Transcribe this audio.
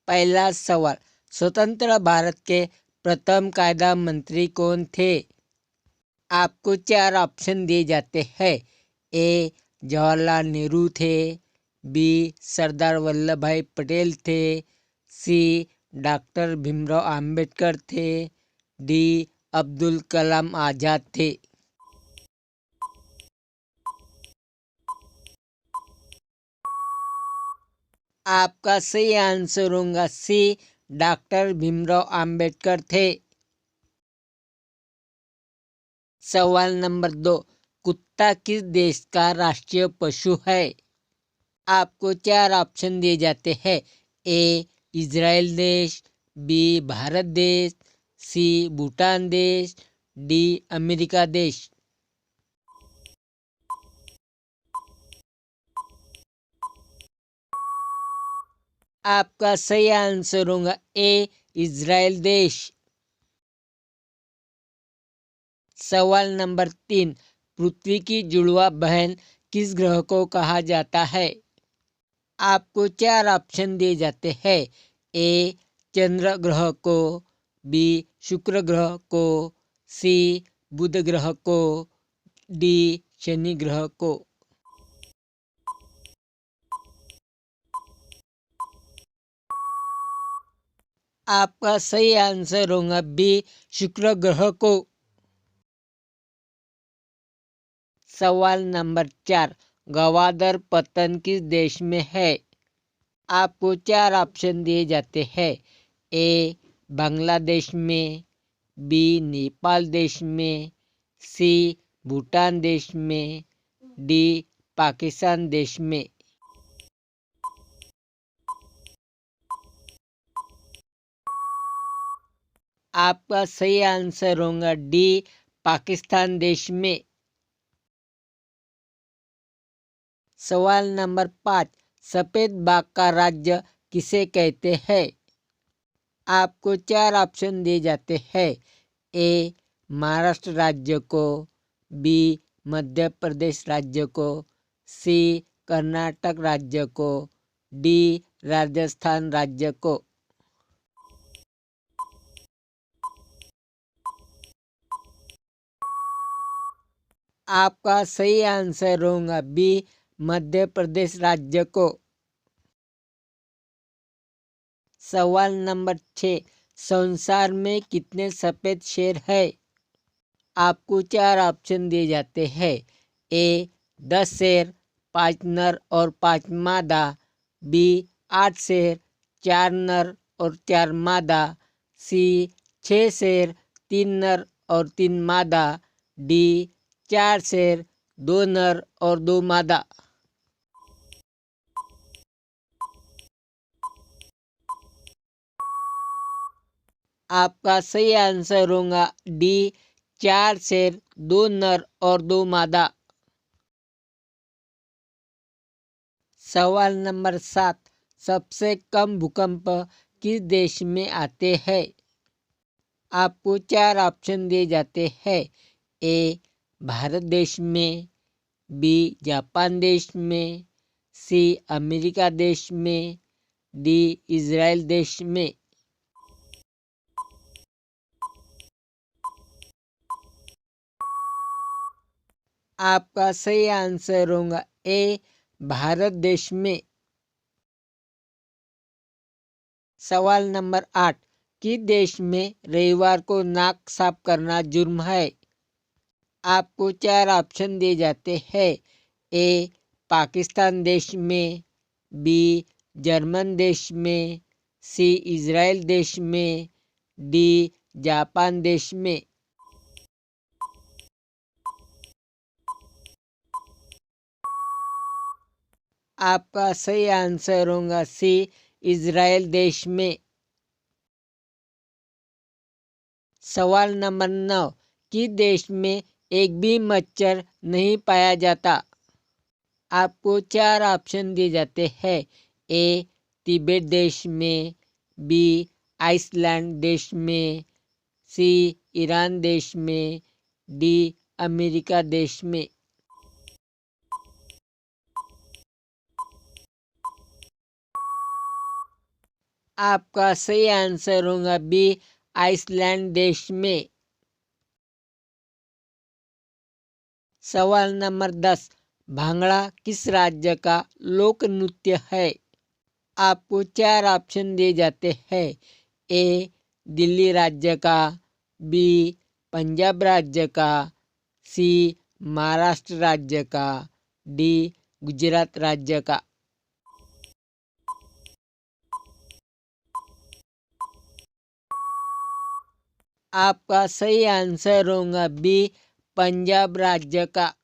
पहला सवाल, स्वतंत्र भारत के प्रथम कायदा मंत्री कौन थे? आपको 4 ऑप्शन दिए जाते हैं। ए. जवाहरलाल नेहरू थे, बी. सरदार वल्लभ भाई पटेल थे, सी. डॉक्टर भीमराव अंबेडकर थे, डी. अब्दुल कलाम आज़ाद थे। आपका सही आंसर होगा सी. डॉक्टर भीमराव अंबेडकर थे। सवाल नंबर 2, कुत्ता किस देश का राष्ट्रीय पशु है? आपको 4 ऑप्शन दिए जाते हैं। ए. इजराइल देश, बी. भारत देश, सी. भूटान देश, डी. अमेरिका देश। आपका सही आंसर होगा ए. इजराइल देश। सवाल नंबर 3, पृथ्वी की जुड़वा बहन किस ग्रह को कहा जाता है? आपको 4 ऑप्शन दिए जाते हैं। ए. चंद्र ग्रह को, बी. शुक्र ग्रह को, सी. बुध ग्रह को, डी. शनि ग्रह को। आपका सही आंसर होगा बी. शुक्र ग्रह को। सवाल नंबर 4, गवादर पत्तन किस देश में है? आपको 4 ऑप्शन दिए जाते हैं। ए. बांग्लादेश में, बी. नेपाल देश में, सी. भूटान देश में, डी. पाकिस्तान देश में। आपका सही आंसर होगा डी. पाकिस्तान देश में। सवाल नंबर 5, सफेद बाघ का राज्य किसे कहते हैं? आपको 4 ऑप्शन दिए जाते हैं। ए. महाराष्ट्र राज्य को, बी. मध्य प्रदेश राज्य को, सी. कर्नाटक राज्य को, डी. राजस्थान राज्य को। आपका सही आंसर होगा बी. मध्य प्रदेश राज्य को। सवाल नंबर 6, संसार में कितने सफ़ेद शेर हैं? आपको 4 ऑप्शन दिए जाते हैं। ए. 10 शेर, 5 नर और 5 मादा, बी. 8 शेर, 4 नर और 4 मादा, सी. 6 शेर, 3 नर और 3 मादा, डी. 4 शेर, 2 नर और 2 मादा। आपका सही आंसर होगा डी. 4 शेर, 2 नर और 2 मादा। सवाल नंबर 7, सबसे कम भूकंप किस देश में आते हैं? आपको 4 ऑप्शन दिए जाते हैं। ए. भारत देश में, बी. जापान देश में, सी. अमेरिका देश में, डी. इजराइल देश में। आपका सही आंसर होगा ए. भारत देश में। सवाल नंबर 8, किस देश में रविवार को नाक साफ करना जुर्म है? आपको 4 ऑप्शन दिए जाते हैं। ए. पाकिस्तान देश में, बी. जर्मन देश में, सी. इजराइल देश में, डी. जापान देश में। आपका सही आंसर होगा सी. इजराइल देश में। सवाल नंबर 9, किस देश में एक भी मच्छर नहीं पाया जाता? आपको 4 ऑप्शन दिए जाते हैं। ए. तिब्बत देश में, बी. आइसलैंड देश में, सी. ईरान देश में, डी. अमेरिका देश में। आपका सही आंसर होगा बी, आइसलैंड देश में। सवाल नंबर 10, भांगड़ा किस राज्य का लोक नृत्य है? आपको 4 ऑप्शन दिए जाते हैं। ए, दिल्ली राज्य का, बी, पंजाब राज्य का, सी, महाराष्ट्र राज्य का, डी, गुजरात राज्य का। आपका सही आंसर होगा बी, पंजाब राज्य का।